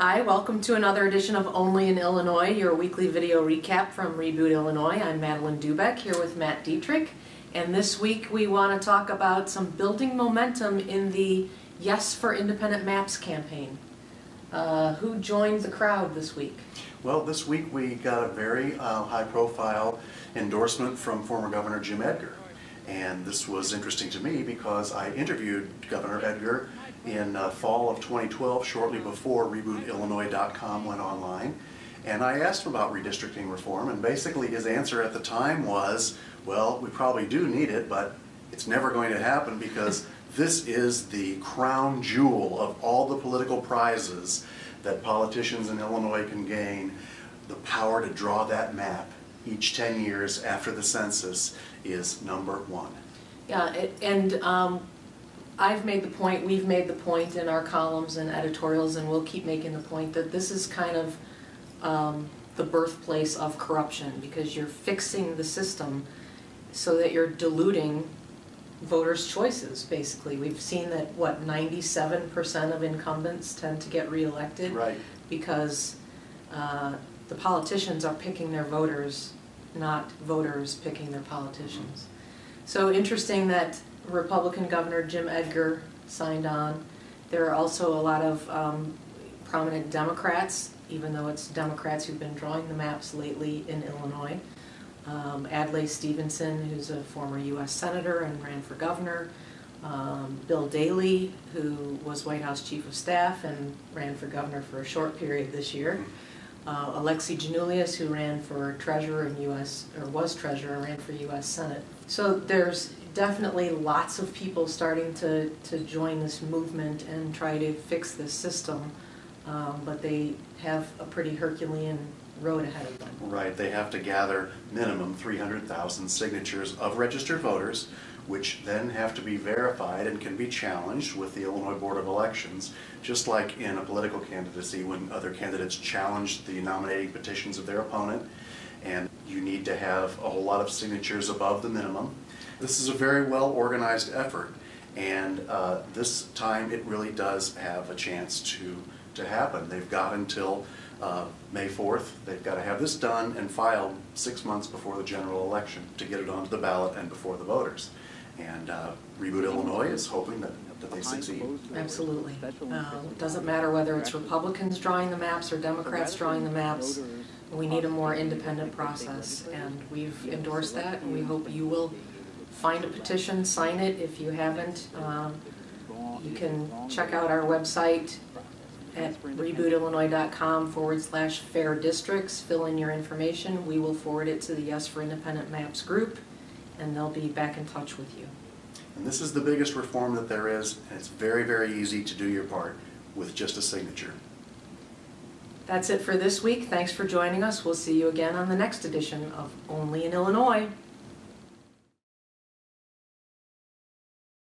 Hi, welcome to another edition of Only in Illinois, your weekly video recap from Reboot, Illinois. I'm Madeleine Doubek here with Matt Dietrich, and this week we want to talk about some building momentum in the Yes for Independent Maps campaign. Who joined the crowd this week? Well, this week we got a very high-profile endorsement from former Governor Jim Edgar. And this was interesting to me because I interviewed Governor Edgar in fall of 2012, shortly before RebootIllinois.com went online. And I asked him about redistricting reform, and basically his answer at the time was, well, we probably do need it, but it's never going to happen because this is the crown jewel of all the political prizes that politicians in Illinois can gain. The power to draw that map each 10 years after the census is number one. Yeah, I've made the point, we've made the point in our columns and editorials, and we'll keep making the point that this is kind of the birthplace of corruption, because you're fixing the system so that you're diluting voters' choices, basically. We've seen that, 97% of incumbents tend to get reelected? Right. Because the politicians are picking their voters, not voters picking their politicians. So interesting that Republican Governor Jim Edgar signed on. There are also a lot of prominent Democrats, even though it's Democrats who've been drawing the maps lately in Illinois. Adlai Stevenson, who's a former U.S. Senator and ran for governor. Bill Daley, who was White House Chief of Staff and ran for governor for a short period this year. Alexi Janulius, who ran for treasurer in U.S., or was treasurer, ran for U.S. Senate. So there's definitely lots of people starting to join this movement and try to fix this system, but they have a pretty Herculean road ahead of them. Right, they have to gather minimum 300,000 signatures of registered voters, which then have to be verified and can be challenged with the Illinois Board of Elections, just like in a political candidacy when other candidates challenge the nominating petitions of their opponent, and you need to have a whole lot of signatures above the minimum. This is a very well organized effort, and this time it really does have a chance to happen. They've got until May 4th. They've got to have this done and filed 6 months before the general election to get it onto the ballot and before the voters. And Reboot Illinois is hoping that they succeed. Absolutely. It doesn't matter whether it's Republicans drawing the maps or Democrats drawing the maps. We need a more independent process, and we've endorsed that, and we hope you will find a petition, sign it if you haven't. You can check out our website at RebootIllinois.com/fair districts. Fill in your information. We will forward it to the Yes for Independent Maps group, and they'll be back in touch with you. And this is the biggest reform that there is, and it's very, very easy to do your part with just a signature. That's it for this week. Thanks for joining us. We'll see you again on the next edition of Only in Illinois.